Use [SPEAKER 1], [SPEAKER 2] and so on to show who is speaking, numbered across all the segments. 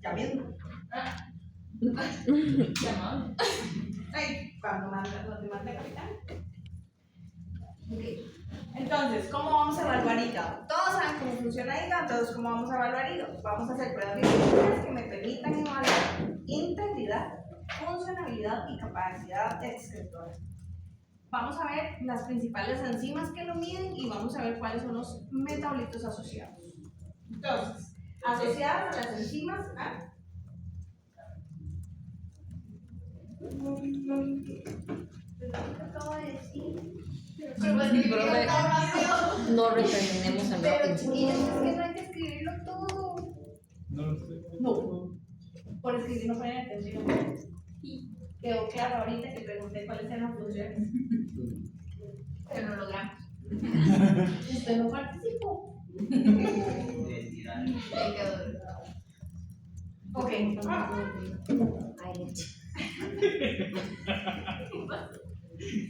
[SPEAKER 1] Ya mismo.
[SPEAKER 2] Qué amable.
[SPEAKER 1] Ay, cuando te manda capitán. Okay. Entonces, ¿cómo vamos a evaluar hígado? Todos saben cómo funciona hígado, entonces, ¿cómo vamos a evaluar hígado? Vamos a hacer pruebas biológicas que me permitan evaluar integridad, funcionalidad y capacidad excretora. Vamos a ver las principales enzimas que lo miden y vamos a ver cuáles son los metabolitos asociados. Entonces, asociadas a las enzimas, acabo de decir.
[SPEAKER 2] No reterminemos el
[SPEAKER 1] Pero chiquillos, es que no hay que escribirlo todo.
[SPEAKER 3] No lo sé.
[SPEAKER 1] No. Por escribir no ponen atención. Y quedó claro ahorita que pregunté cuáles eran las funciones. Pero no logramos. Usted no participó. Ok.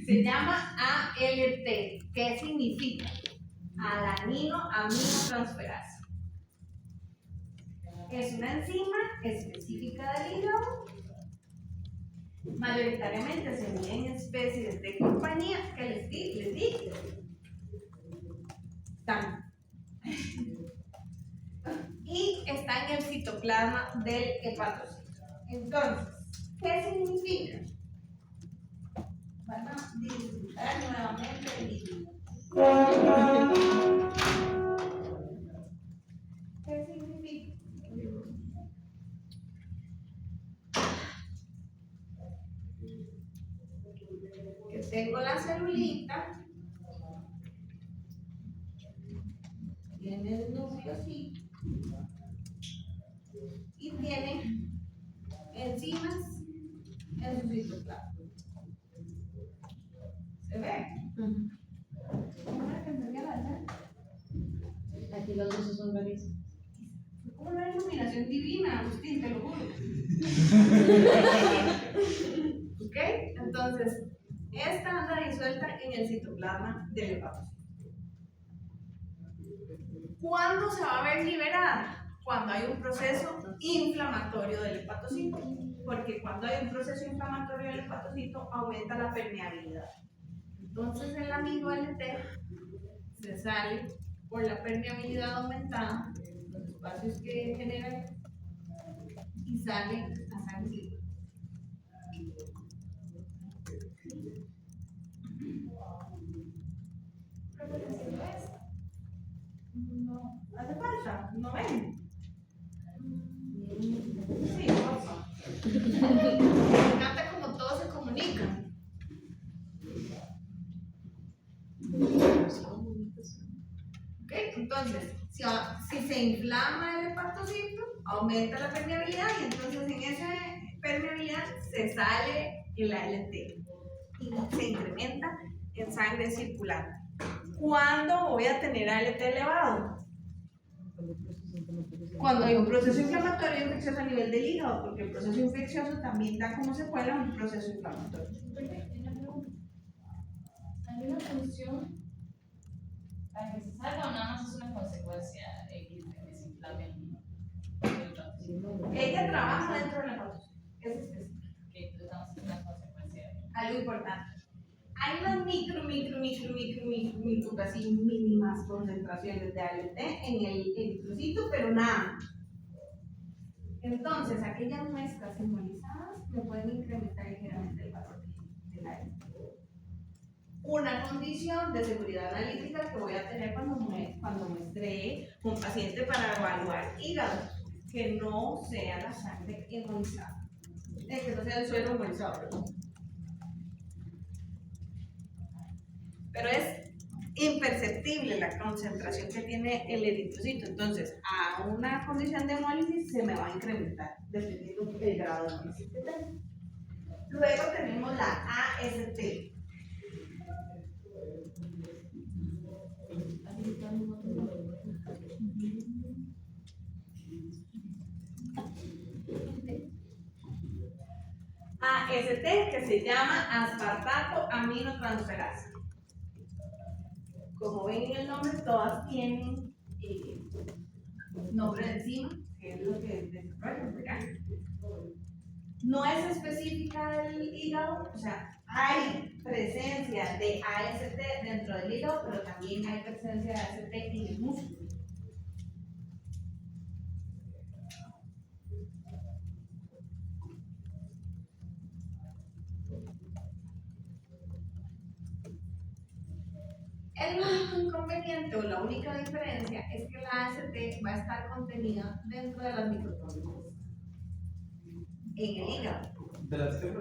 [SPEAKER 1] Se llama ALT. ¿Qué significa? Alanino-aminotransferasa. Es una enzima específica del hígado. Mayoritariamente se mide en especies de compañía que les di. Están. Y está en el citoplasma del hepatocito. Entonces, ¿qué significa? Van a disfrutar nuevamente el líquido. ¿Qué significa? Que tengo la celulita, tiene el núcleo así, y tiene enzimas en su citoplasma. ¿Se ve?
[SPEAKER 2] Aquí los dos son bebés.
[SPEAKER 1] Como una iluminación divina, Agustín, te lo juro. ¿Ok? Entonces, esta anda disuelta en el citoplasma del hepatocito. ¿Cuándo se va a ver liberada? Cuando hay un proceso inflamatorio del hepatocito. Porque cuando hay un proceso inflamatorio del hepatocito, aumenta la permeabilidad. Entonces, el amigo LT se sale por la permeabilidad aumentada, los espacios que generan, y sale a sangre. No hace falta, ¿no ven? Sí, porfa. Me encanta como todos se comunican. ¿Ok? Entonces, si se inflama el hepatocito, aumenta la permeabilidad y entonces en esa permeabilidad se sale el ALT y se incrementa en sangre circulante. ¿Cuándo voy a tener ALT elevado? Cuando hay un proceso inflamatorio infeccioso a nivel del hígado, porque el proceso infeccioso también da como secuela un proceso inflamatorio.
[SPEAKER 2] ¿Hay una función para que se salga o nada más es una consecuencia X de que se inflame el
[SPEAKER 1] Ella trabaja dentro de la hepatocito. Eso es específico.
[SPEAKER 2] que nada más es una consecuencia?
[SPEAKER 1] Algo importante. Hay unas micro, casi mínimas concentraciones de ALT en el eritrocito, pero nada. Entonces, aquellas muestras simbolizadas me pueden incrementar ligeramente el valor del ALT. Una condición de seguridad analítica que voy a tener cuando muestre un paciente para evaluar hígado, que no sea la sangre embolizada, que no sea el suero embolizado, perdón. Pero es imperceptible la concentración que tiene el eritrocito, entonces a una condición de hemólisis se me va a incrementar dependiendo del grado de hemólisis que tenga. Luego tenemos la AST. AST, que se llama aspartato aminotransferasa. Como ven en el nombre, todas tienen nombre de enzima, que es lo que desarrollan, porque no es específica del hígado, o sea, hay presencia de AST dentro del hígado, pero también hay presencia de AST en el músculo. El único inconveniente o la única diferencia es que la AST va a estar contenida dentro de las mitocondrias, en el hígado.
[SPEAKER 3] ¿De las que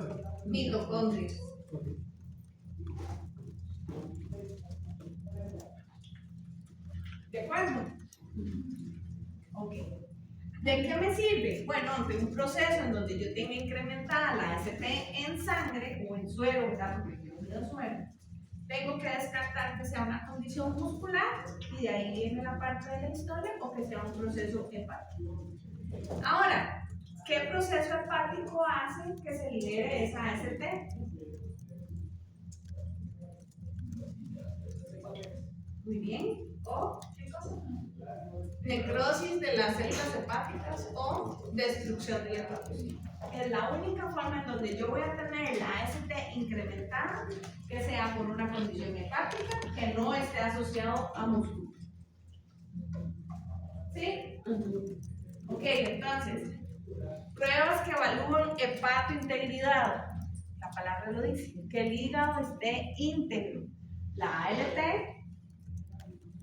[SPEAKER 1] Mitocondrias. ¿De acuerdo? Ok. ¿De qué me sirve? Bueno, ante un proceso en donde yo tenga incrementada la AST en sangre o en suero, ¿verdad? Porque yo mido suero, tengo que descartar que sea una condición muscular y de ahí viene la parte de la historia o que sea un proceso hepático. Ahora, ¿qué proceso hepático hace que se libere esa AST? Muy bien. ¿O qué cosa? Necrosis de las células hepáticas o destrucción del hepatocito. Es la única forma en donde yo voy a tener la AST incrementada que sea por una condición hepática que no esté asociado a músculo. ¿Sí? Ok, entonces, pruebas que evalúan hepatointegridad. La palabra lo dice, que el hígado esté íntegro. La ALT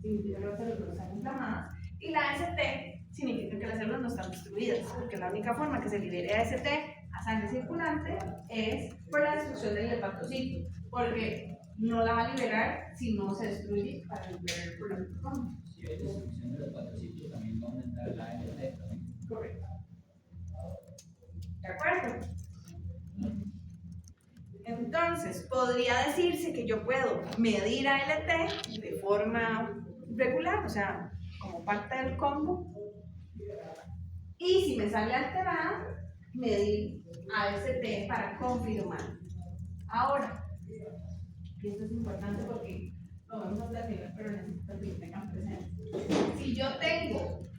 [SPEAKER 1] significa que las células no están inflamadas y la AST significa que las células no están destruidas, porque la única forma que se libere AST a sangre circulante es por la destrucción del hepatocito, porque no la va a liberar si no se destruye para liberar por la mitocondria.
[SPEAKER 4] Si hay destrucción del hepatocito, también va a aumentar la ALT también.
[SPEAKER 1] Correcto. ¿De acuerdo? Entonces, podría decirse que yo puedo medir ALT de forma regular, o sea, como parte del combo, y si me sale alterada, medir AST para confirmar. Ahora, y esto es importante porque lo vemos hasta el final, pero necesito que tengan presente. Si yo tengo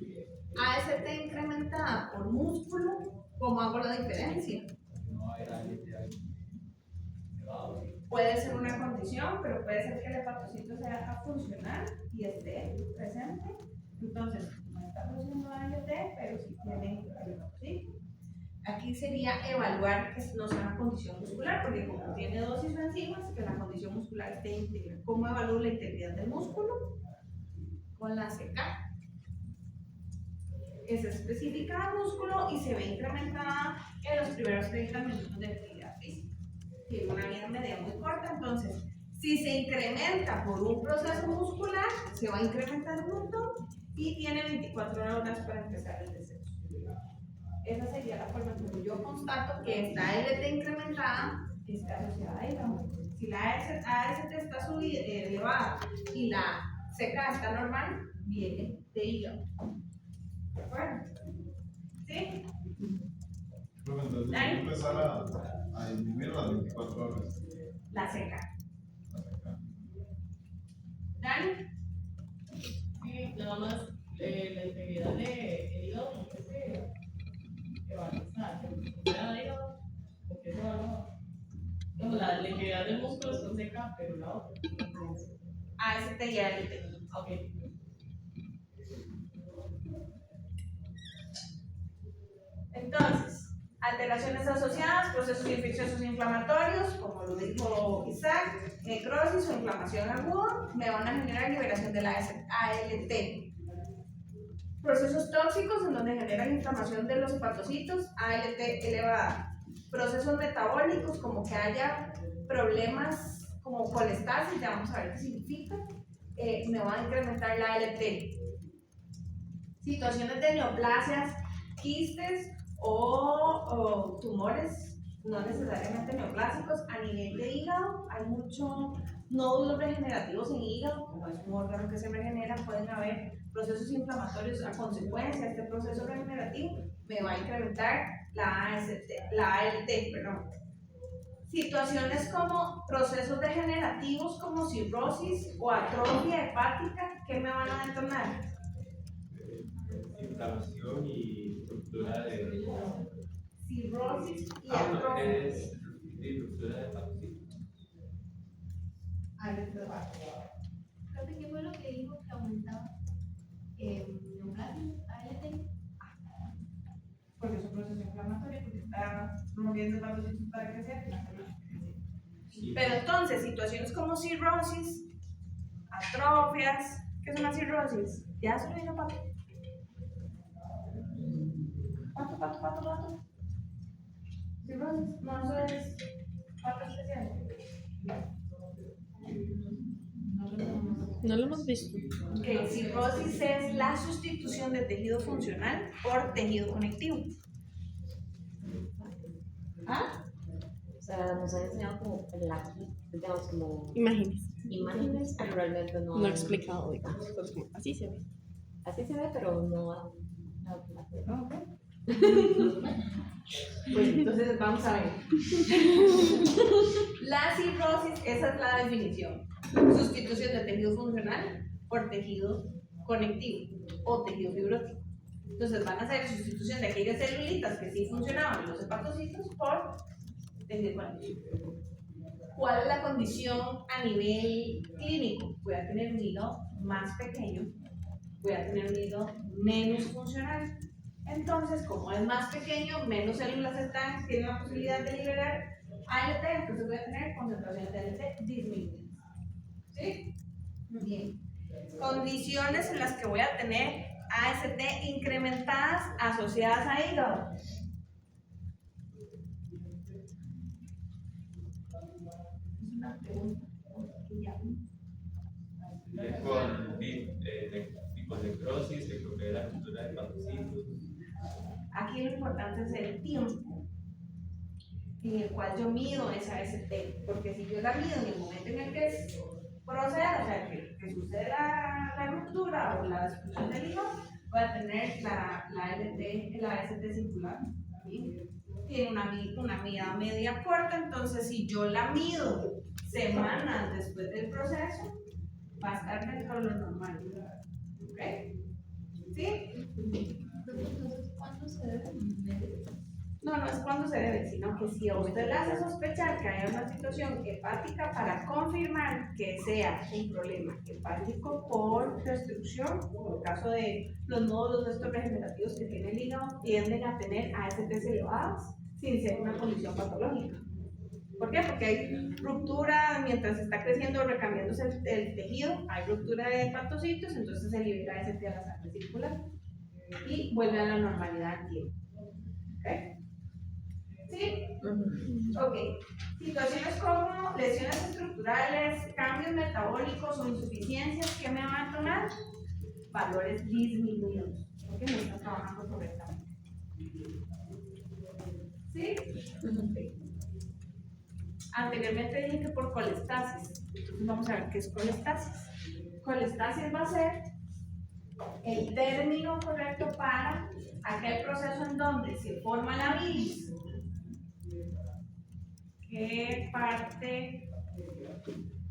[SPEAKER 1] AST incrementada por músculo, ¿cómo hago la diferencia?
[SPEAKER 4] No va a haber ALT ahí.
[SPEAKER 1] Puede ser una condición, pero puede ser que el hepatocito sea funcional y esté presente. Entonces, no está produciendo ALT, pero sí tiene el hepatocito. Aquí sería evaluar que no sea una condición muscular, porque como tiene dosis de enzimas, que la condición muscular esté íntegra. ¿Cómo evalúo la integridad del músculo? Con la CK. Es específica del músculo y se ve incrementada en los primeros 30 minutos de actividad física. Tiene una vida media muy corta, entonces, si se incrementa por un proceso muscular, se va a incrementar un montón y tiene 24 horas para empezar el descenso. Esa sería la forma en que yo constato que esta ALT incrementada está asociada a hígado. Si la AST está elevada y la CK está normal, viene de hígado. ¿De acuerdo? ¿Sí?
[SPEAKER 3] Pero entonces hay que empezar a disminuir las 24 horas.
[SPEAKER 1] La CK. ¿Dani?
[SPEAKER 2] Sí, nada más la integridad del hígado no se evalúa. ¿El hígado? ¿Por qué se evalúa? No, la integridad del músculo está seca, pero la otra.
[SPEAKER 1] AST y ALT.
[SPEAKER 2] Ok.
[SPEAKER 1] Entonces, alteraciones asociadas, procesos infecciosos inflamatorios, como lo dijo Isaac, necrosis o inflamación aguda, me van a generar liberación de la ALT. Procesos tóxicos en donde generan inflamación de los hepatocitos, ALT elevada. Procesos metabólicos, como que haya problemas como colestasis, ya vamos a ver qué significa, me va a incrementar la ALT. Situaciones de neoplasias, quistes o tumores, no necesariamente neoplásicos, a nivel de hígado, hay muchos nódulos regenerativos en hígado, como es un órgano que se regenera, pueden haber procesos inflamatorios a consecuencia de este proceso regenerativo, me va a incrementar la ALT, perdón. Situaciones como procesos degenerativos como cirrosis o atrofia hepática, ¿qué me van a detonar?
[SPEAKER 3] Inflamación y estructura de.
[SPEAKER 1] cirrosis y
[SPEAKER 4] Lo que
[SPEAKER 1] atrofia.
[SPEAKER 4] es ruptura de hepatocitos.
[SPEAKER 5] Profe, ¿qué fue lo que dijo que aumentaba neoplasia, ALT?
[SPEAKER 1] Porque es un proceso inflamatorio, porque está promoviendo hepatocitos para crecer.
[SPEAKER 4] Sí.
[SPEAKER 1] Pero entonces, situaciones como cirrosis, atrofias, ¿qué es una cirrosis? Ya se lo dijo pato. Pato. Cirrosis, no, eso es pato especial.
[SPEAKER 6] No lo hemos visto.
[SPEAKER 1] Que cirrosis es la sustitución de tejido funcional por tejido conectivo. ¿Ah?
[SPEAKER 7] O sea, nos han enseñado como digamos, como
[SPEAKER 6] Imagínense.
[SPEAKER 7] imágenes, pero realmente no.
[SPEAKER 6] No he explicado, digamos. Pues, así se ve.
[SPEAKER 7] Así se ve, pero no.
[SPEAKER 1] Ok. Pues entonces vamos a ver. La cirrosis, esa es la definición. Sustitución de tejido funcional por tejido conectivo o tejido fibrótico. Entonces van a hacer sustitución de aquellas celulitas que sí funcionaban en los hepatocitos por tejido conectivo. ¿Cuál es la condición a nivel clínico? Voy a tener un hígado más pequeño, voy a tener un hígado menos funcional. Entonces, como es más pequeño, menos células tienen la posibilidad de liberar ALT, entonces voy a tener concentraciones de ALT disminuidas. ¿Sí? Muy bien. Condiciones en las que voy a tener AST incrementadas asociadas a hígado. Es una pregunta.
[SPEAKER 4] Con tipo de necrosis, de lo que es la ruptura de hepatocitos.
[SPEAKER 1] Aquí lo importante es el tiempo en el cual yo mido esa AST, porque si yo la mido en el momento en el que proceda, o sea, que sucede la ruptura o la destrucción del hígado, voy a tener la AST circular. ¿Sí? Tiene una medida media corta, entonces si yo la mido semanas después del proceso, va a estar dentro de lo normal. ¿Ok? ¿Sí?
[SPEAKER 5] Entonces, ¿cuándo se debe medir?
[SPEAKER 1] No es cuando se debe, sino que si a usted le hace sospechar que haya una situación hepática, para confirmar que sea un problema hepático por destrucción, en el caso de los nódulos de estos regenerativos que tiene el hígado, tienden a tener ASTs elevadas sin ser una condición patológica. ¿Por qué? Porque hay ruptura mientras está creciendo o recambiándose el tejido, hay ruptura de hepatocitos, entonces se libera AST a la sangre circular y vuelve a la normalidad al tiempo. ¿Ok? ¿Sí? Ok. Situaciones como lesiones estructurales, cambios metabólicos o insuficiencias, ¿qué me van a tomar? Valores disminuidos, porque no están trabajando correctamente. ¿Sí? Anteriormente dije que por colestasis. Entonces vamos a ver qué es colestasis. Colestasis va a ser el término correcto para aquel proceso en donde se forma la bilis. ¿Qué parte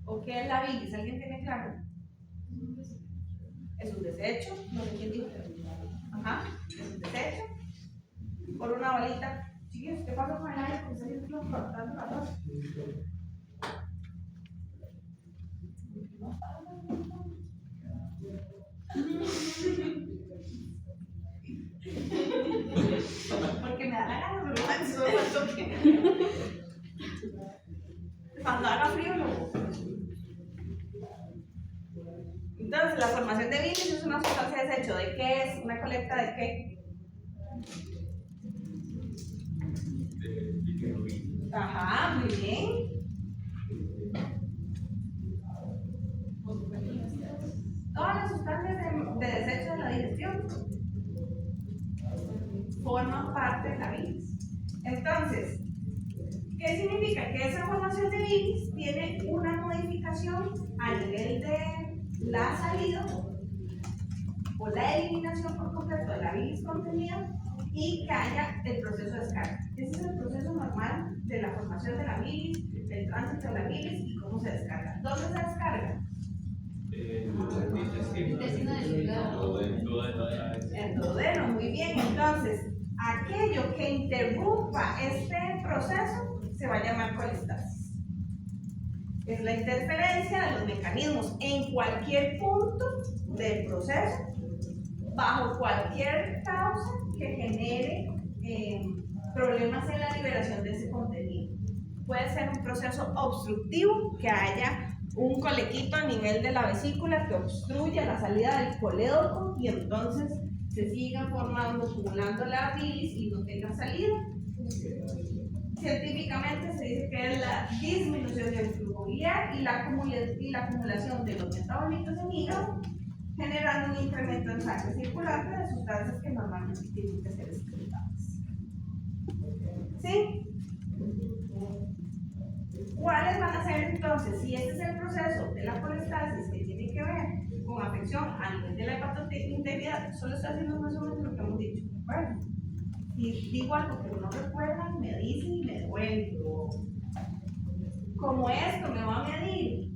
[SPEAKER 1] o qué es la bilis? ¿Alguien tiene claro? Es un desecho, no sé quién dijo. Ajá, es un desecho. Por una bolita. Chicos, ¿qué pasa con el aire? Que se está cortando la voz. Porque me da la gana, pero no es solo toque. Cuando haga frío, no. Entonces, la formación de bilis es una sustancia de desecho. ¿De qué es? ¿Una colecta de qué?
[SPEAKER 4] De bilirrubina.
[SPEAKER 1] Ajá, muy bien. Todas las sustancias de desecho de la digestión forman parte de la bilis. Entonces, ¿qué significa? Que esa formación de bilis tiene una modificación a nivel de la salida o la eliminación por completo de la bilis contenida y que haya el proceso de descarga. Ese es el proceso normal de la formación de la bilis, el tránsito de la bilis y cómo se descarga. ¿Dónde se descarga?
[SPEAKER 5] Intestino delgado.
[SPEAKER 1] El duodeno, muy bien. Entonces, aquello que interrumpa este proceso se va a llamar colistasis. Es la interferencia de los mecanismos en cualquier punto del proceso, bajo cualquier causa que genere problemas en la liberación de ese contenido. Puede ser un proceso obstructivo, que haya un colequito a nivel de la vesícula que obstruya la salida del colédoco y entonces se sigan formando, acumulando la bilis y no tenga salida. Científicamente se dice que es la disminución del flujo biliar y la acumulación de los metabolitos en hígado, generando un incremento en sangre circulante de sustancias que normalmente tienen que ser excretadas. ¿Sí? ¿Cuáles van a ser entonces? Si este es el proceso de la colistasis que tiene que ver con afección a nivel de la hepatointegridad, solo está haciendo más o menos lo que hemos dicho, ¿de acuerdo? Si digo algo que no recuerdan, me dicen y me devuelvo. Como esto me va a medir,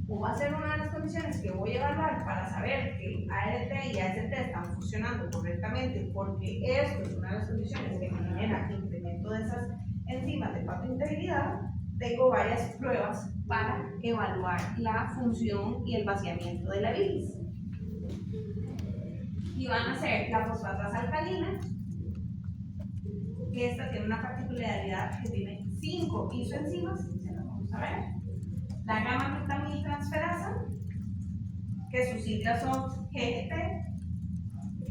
[SPEAKER 1] o va a ser una de las condiciones que voy a evaluar para saber que ART y AST están funcionando correctamente, porque esto es una de las condiciones que genera incremento de esas enzimas de hepatointegridad, tengo varias pruebas para evaluar la función y el vaciamiento de la bilis. Y van a ser la fosfatasa alcalina, que esta tiene una particularidad que tiene 5 isoenzimas, se las vamos a ver. La gamma glutamiltransferasa, que sus siglas son GGT,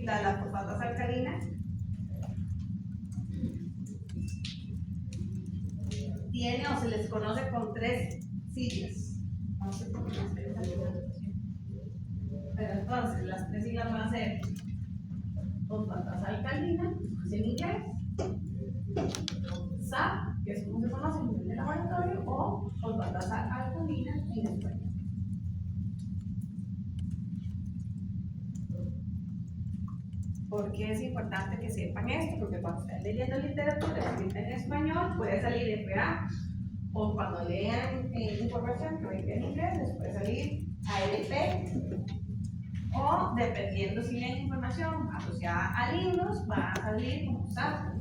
[SPEAKER 1] la fosfatasa alcalina. Tiene o se les conoce con 3 siglas. No sé cómo se hace esa presentación. Pero entonces, las 3 siglas van a ser fosfatasa alcalina, en inglés, SAP, que es como se conoce en el laboratorio, o fosfatasa alcalina en español. ¿Por qué es importante que sepan esto? Porque cuando estén leyendo literatura escrita en español puede salir FA, o cuando lean información que venga en inglés les puede salir ALP, o dependiendo si leen información asociada a libros va a salir como SAP.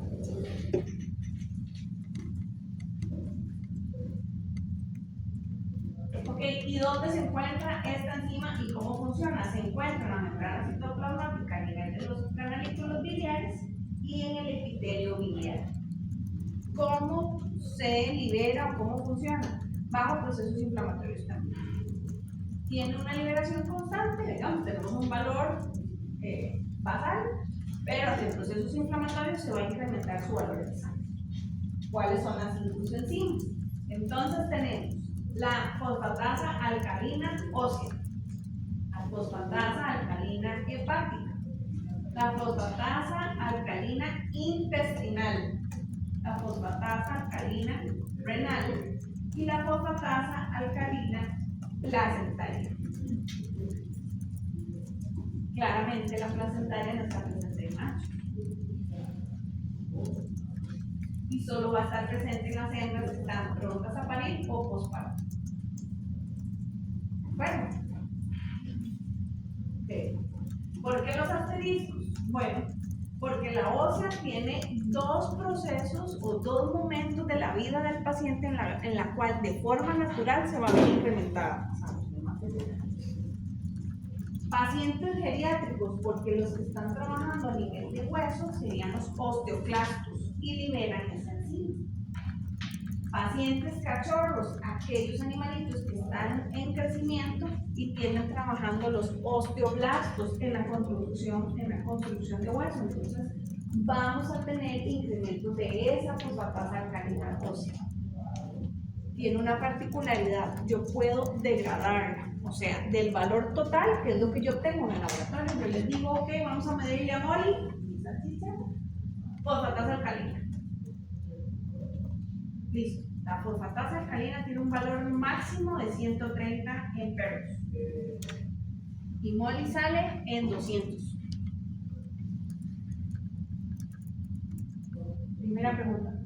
[SPEAKER 1] Ok, ¿y dónde se encuentra esta enzima y cómo funciona? Se encuentra en la membrana citoplasmática a nivel de los granulículos biliares y en el epitelio biliar. ¿Cómo se libera o cómo funciona? Bajo procesos inflamatorios también. Tiene una liberación constante, digamos, tenemos un valor basal, pero en procesos inflamatorios se va a incrementar su valor de sangre. ¿Cuáles son las enzimas? Entonces tenemos la fosfatasa alcalina ósea, la fosfatasa alcalina hepática, la fosfatasa alcalina intestinal, la fosfatasa alcalina renal y la fosfatasa alcalina placentaria. Claramente la placentaria no está presente en macho y solo va a estar presente en las hembras que están prontas a parir o posparto. Bueno, ¿por qué los asteriscos? Bueno, porque la ósea tiene 2 procesos o 2 momentos de la vida del paciente en la cual de forma natural se va a ver incrementada. Pacientes geriátricos, porque los que están trabajando a nivel de hueso serían los osteoclastos y liberan esa enzima. Pacientes cachorros, aquellos animalitos que están en crecimiento y tienen trabajando los osteoblastos en la construcción de hueso. Entonces vamos a tener incrementos de esa fosfatasa alcalina ósea. Tiene una particularidad, yo puedo degradarla, o sea, del valor total, que es lo que yo tengo en el laboratorio, yo les digo, ok, vamos a medirle a Molly, fosfatasa alcalina. Listo, la fosfatasa alcalina tiene un valor máximo de 130 en perros y Molly sale en 200. Primera pregunta,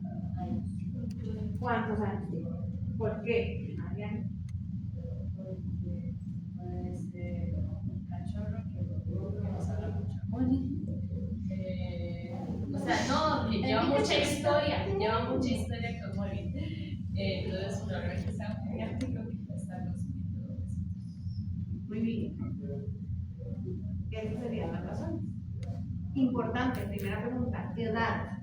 [SPEAKER 1] ¿cuántos años tiene? ¿Por qué? Mariana.
[SPEAKER 2] Porque un cachorro que no salga mucha money. O sea, no lleva mucha historia con Molly. Entonces, probablemente sea un geriátrico que está consumiendo eso.
[SPEAKER 1] Muy bien. Esa sería la razón. Importante, primera pregunta, edad.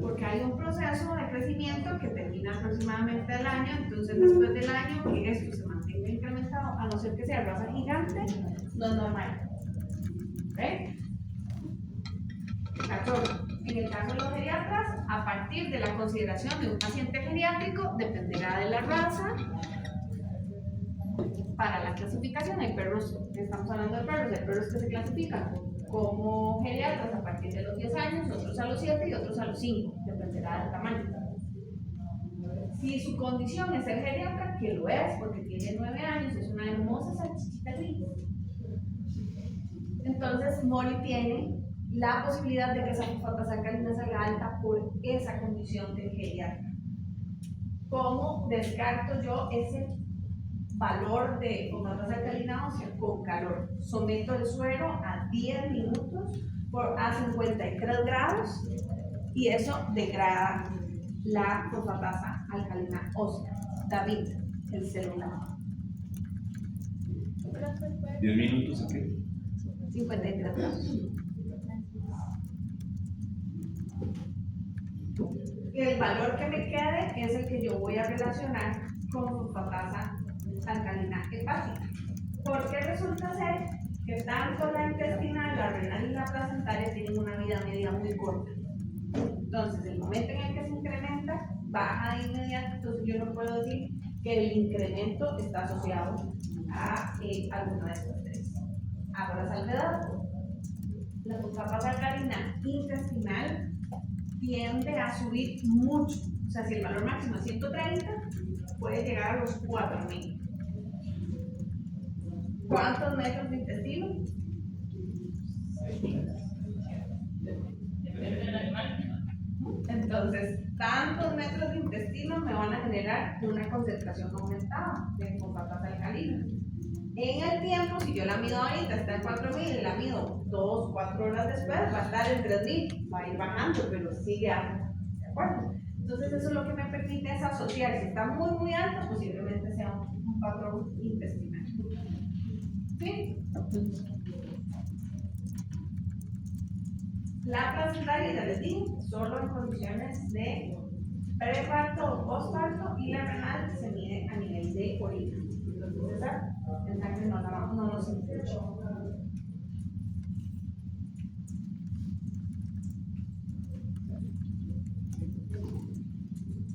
[SPEAKER 1] Porque hay un proceso de crecimiento que termina aproximadamente al año, entonces después del año que esto se mantenga incrementado, a no ser que sea raza gigante, no es normal. ¿Ok? 14. En el caso de los geriatras, a partir de la consideración de un paciente geriátrico, dependerá de la raza. Para la clasificación hay perros, estamos hablando de perros, hay perros que se clasifican como geriatras a partir de los 10 años, otros a los 7 y otros a los 5, dependerá del tamaño. Si su condición es ser geriatra, que lo es porque tiene 9 años, es una hermosa salchichita gris. Entonces Molly tiene la posibilidad de que esa fosfatasa alcalina salga alta por esa condición de geriatra. ¿Cómo descarto yo ese valor de fosfatasa alcalina ósea? Con calor. Someto el suero a 10 minutos a 53 grados y eso degrada la fosfatasa alcalina ósea. David, el celular.
[SPEAKER 8] 10 minutos, ¿a qué?
[SPEAKER 1] 53 grados. El valor que me quede es el que yo voy a relacionar con fosfatasa alcalina hepática. Porque resulta ser que tanto la intestinal, la renal y la placentaria tienen una vida media muy corta. Entonces, el momento en el que se incrementa, baja de inmediato. Entonces, yo no puedo decir que el incremento está asociado a alguna de estas tres. Ahora, salvedad. La fosfatasa alcalina intestinal tiende a subir mucho. O sea, si el valor máximo es 130, puede llegar a los 4000. ¿Cuántos metros de intestino?
[SPEAKER 2] Depende del animal.
[SPEAKER 1] Entonces, tantos metros de intestino me van a generar una concentración aumentada de fosfatasa alcalina. En el tiempo, si yo la mido ahorita, está en 4000 y la mido 2 o 4 horas después, va a estar en 3000, va a ir bajando, pero sigue alto. ¿De acuerdo? Entonces, eso es lo que me permite es asociar. Si está muy, muy alto, posiblemente sea un patrón intestinal. ¿Sí? La placentaria, ya les digo, solo en condiciones de preparto o postparto, y la renal se mide a nivel de orina. Entonces, esa en sangre no nos influye.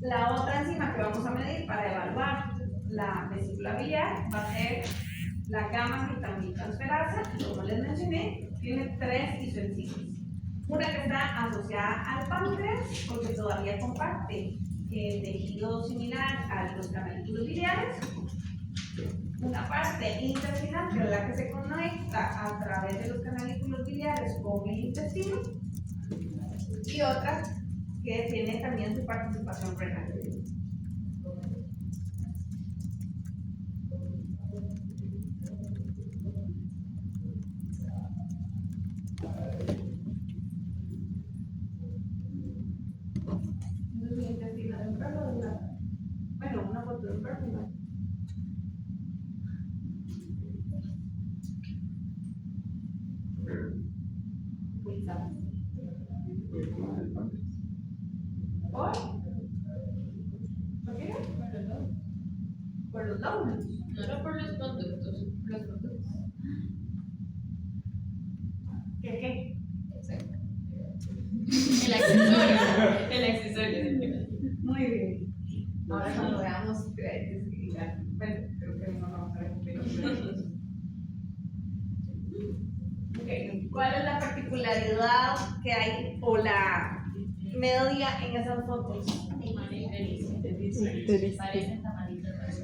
[SPEAKER 1] La otra enzima que vamos a medir para evaluar la vesícula biliar va a ser la gamma-glutamilatransferasa, y como les mencioné, tiene 3 isoenzimas. Una que está asociada al páncreas, porque todavía comparte tejido similar a los canalículos biliares. Una parte intestinal, que es la que se conecta a través de los canalículos biliares con el intestino. Y otra que tiene también su participación renal. Bueno, una foto de un perro, ¿no? Cuidado. ¿Por? ¿Por qué? Por los lóbulos.
[SPEAKER 2] No era por los conductos.
[SPEAKER 1] Los conductos. ¿Qué?
[SPEAKER 2] Exacto. El accesorio. El accesorio.
[SPEAKER 1] Muy bien. Ahora cuando veamos, bueno, creo que no vamos a ver. Okay. ¿Cuál es la particularidad que hay o la media en esas fotos?
[SPEAKER 2] Parecen tamalitos de maíz.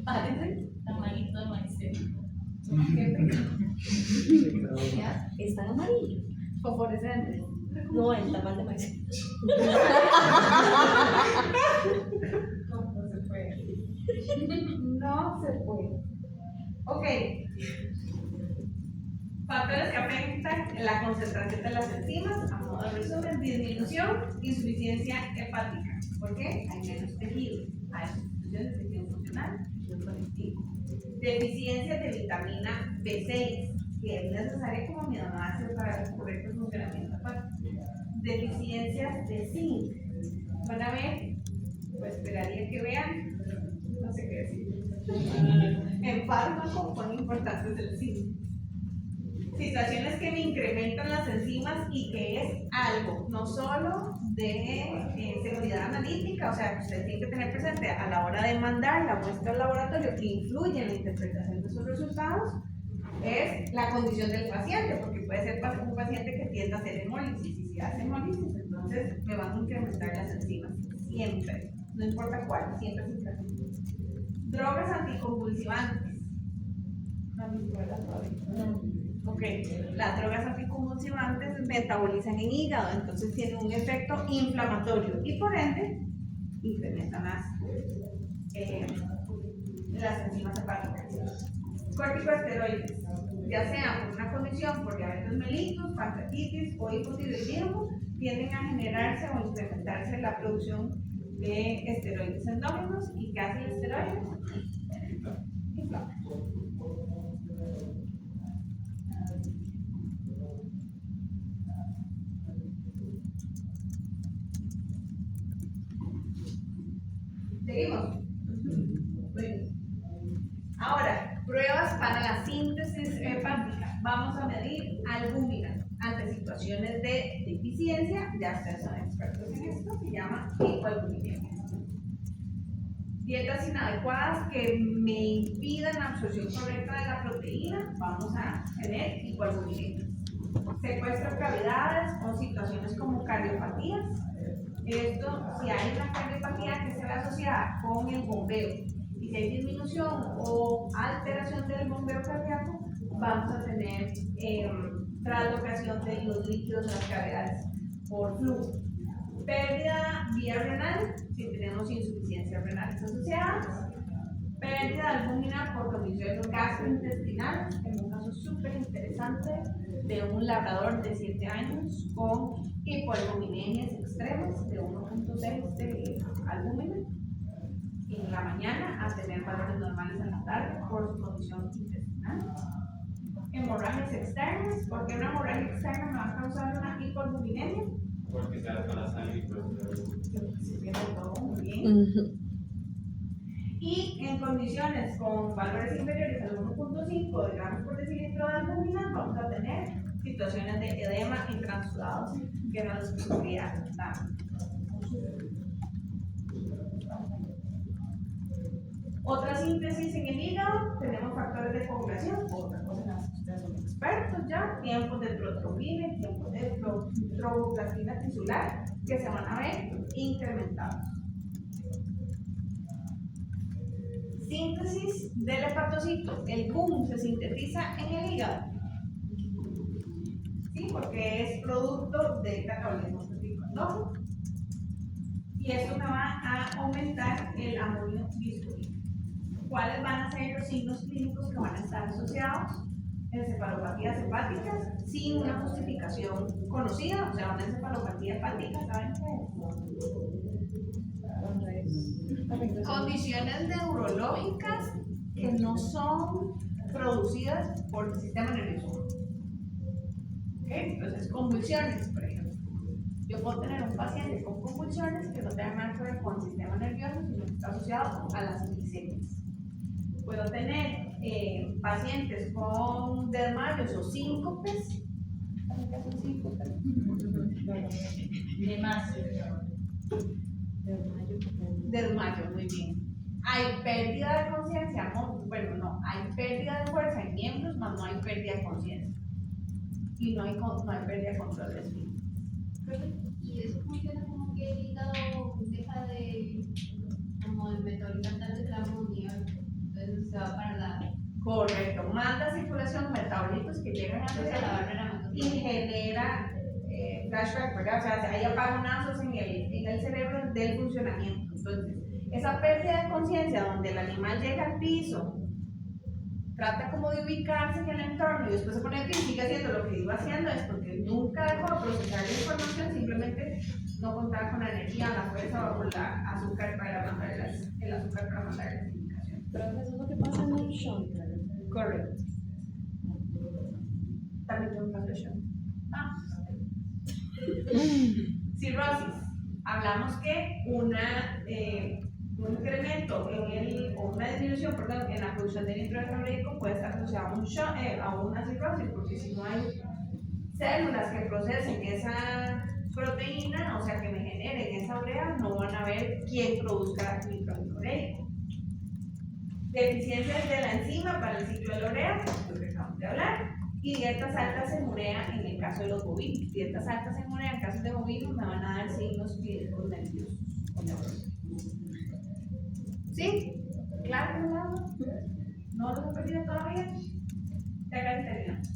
[SPEAKER 1] ¿Parecen?
[SPEAKER 2] Tamalito de maíz.
[SPEAKER 7] Están amarillos.
[SPEAKER 1] Fosforescentes.
[SPEAKER 7] No, el tamal de maíz.
[SPEAKER 1] No se puede. No se puede. Ok. Factores que afectan la concentración de las enzimas, a modo de resumen, disminución, insuficiencia hepática. ¿Por qué? Hay menos tejido, hay sustitución de tejido funcional, tejido conectivo. Deficiencia de vitamina B6, que es necesaria como aminoácido para el correcto funcionamiento hepático. Deficiencias de zinc. Van a ver, pues esperaría que vean, no sé qué decir. En fármaco son importantes el zinc. Situaciones que me incrementan las enzimas y que es algo no solo de seguridad analítica, o sea, que usted tiene que tener presente a la hora de mandar la muestra al laboratorio que influye en la interpretación de sus resultados, es la condición del paciente, porque puede ser un paciente que tiende a hacer hemólisis, y si hace hemólisis, entonces me van a incrementar las enzimas, siempre, no importa cuál, siempre se incrementa. Drogas anticonvulsivantes. Ok, las drogas anticonvulsivantes metabolizan en hígado, entonces tienen un efecto inflamatorio y por ende incrementan las enzimas hepáticas. Corticosteroides, ya sea por una condición por diabetes mellitus, pancreatitis o hipotiroidismo, tienden a generarse o incrementarse la producción de esteroides endógenos. ¿Y qué hace el esteroide? Inflama. ¿Seguimos? Bueno. Ahora, pruebas para la síntesis hepática. Vamos a medir albúmina ante situaciones de deficiencia. Ya ustedes son expertos en esto, se llama hipoalbuminemia. Dietas inadecuadas que me impidan la absorción correcta de la proteína, vamos a tener hipoalbuminemia. Secuestro de cavidades o situaciones como cardiopatías. Esto, si hay una cardiopatía que se ve asociada con el bombeo y si hay disminución o alteración del bombeo cardíaco, vamos a tener traslocación de los líquidos en las cavidades por flujo. Pérdida vía renal, si tenemos insuficiencias renales asociadas. Pérdida de albúmina por condiciones gastrointestinales, en un caso súper interesante de un labrador de 7 años con hipoalbuminemias extremas de 1.6 de albúmina en la mañana a tener valores normales en la tarde por su condición intestinal. Hemorragias externas, ¿por qué una hemorragia externa me va a causar una hipoalbuminemia?
[SPEAKER 4] Porque se da con la sangre y pues
[SPEAKER 1] Se pierde todo muy bien. Y en condiciones con valores inferiores al 1.5 de gramos por decilitro de albúmina, vamos a tener situaciones de edema y transudados, que eran los que sufría la. Otra síntesis en el hígado, tenemos factores de coagulación, otra cosa en las que ustedes son expertos ya, tiempos de protrombina y tiempos de tromboplastina tisular, que se van a ver incrementados. Síntesis del hepatocito, el CUM se sintetiza en el hígado, ¿sí? Porque es producto del catabolismo hepático endógeno y esto me va a aumentar el amonio bispurino. ¿Cuáles van a ser los signos clínicos que van a estar asociados? Encefalopatías hepáticas sin una justificación conocida, o sea, una encefalopatía hepática, ¿saben qué es? Condiciones neurológicas que no son producidas por el sistema nervioso. ¿Okay? Entonces, convulsiones, por ejemplo. Yo puedo tener un paciente con convulsiones que no tengan nada que ver con el sistema nervioso, sino que está asociado a las glicemias. Puedo tener pacientes con desmayos o síncopes. ¿Saben qué son síncopes? Desmayo, muy bien. Hay pérdida de conciencia, bueno, no, hay pérdida de fuerza en miembros, mas no hay pérdida de conciencia. Y no hay pérdida de control de espíritu.
[SPEAKER 5] Y eso funciona como que el hígado deja de metabolizar tanto el amonio, entonces se va para la.
[SPEAKER 1] Correcto, manda circulación metabolitos que llegan a la barrera y genera flashback, ¿verdad? O sea, hay apagonazos en el cerebro del funcionamiento. Entonces, esa pérdida de conciencia donde el animal llega al piso trata como de ubicarse en el entorno y después se pone aquí y sigue haciendo lo que iba haciendo, es porque nunca dejó de procesar la información, simplemente no contaba con la energía, la fuerza o con la azúcar para mandar el azúcar para mandar las indicaciones.
[SPEAKER 6] Pero eso es lo que pasa en el show.
[SPEAKER 1] Correcto. También tengo un caso de shock. Cirrosis. Hablamos que un incremento o una disminución, perdón, en la producción de nitrógeno ureico puede estar asociado a, a una cirrosis, porque si no hay células que procesen esa proteína, o sea, que me generen esa urea, no van a ver quién produzca nitrógeno ureico. Deficiencias de la enzima para el ciclo de la urea, lo que acabamos de hablar, y dietas altas en urea en el caso de los bovinos. Dietas altas en urea en caso de bovinos me van a dar signos clínicos nerviosos. ¿Sí? ¿Claro? ¿No los he perdido todavía? Ya casi terminamos.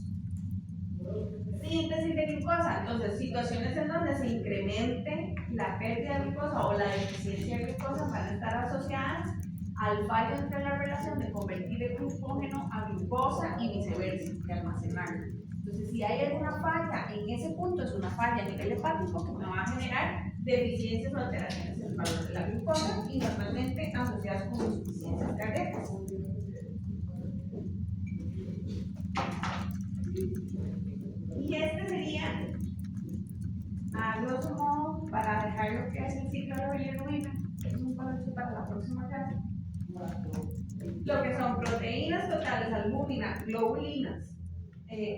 [SPEAKER 1] Síntesis de glucosa. Entonces, situaciones en donde se incremente la pérdida de glucosa o la deficiencia de glucosa van a estar asociadas al fallo entre la relación de convertir el glucógeno a glucosa y viceversa, de almacenarlo. Entonces, si hay alguna falla en ese punto, es una falla a nivel hepático que me va a generar deficiencias o alteraciones en el valor de la glucosa y normalmente asociadas con insuficiencias cardíacas. Y este sería, a grosso modo, para dejar lo que es el ciclo de la bilirrubina, que es un concepto para la próxima clase. Lo que son proteínas totales, albúmina, globulinas,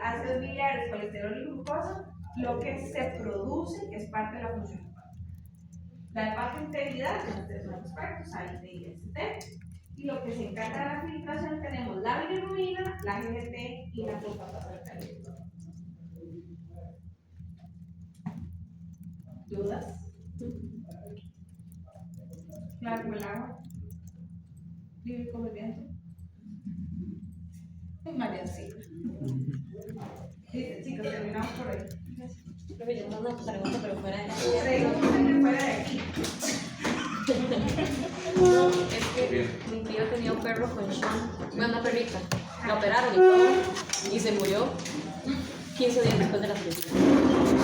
[SPEAKER 1] ácidos biliares, colesterol y glucosa, lo que se produce, que es parte de la función hepática. La hepatointegridad, que ustedes son expertos, AIT y ST, y lo que se encarga de la filtración tenemos la bilirrubina, la GGT y la sulfatasa. ¿Dudas? Claro, como el agua. Vive como el viento. María, sí. Chicos, terminamos por hoy.
[SPEAKER 7] Pero yo tengo una pregunta, pero fuera de aquí.
[SPEAKER 1] Pregúntenme fuera de aquí.
[SPEAKER 7] No, es que mi tío tenía un perro con Sean, una perrita. La operaron y todo, y se murió 15 días después de la cirugía.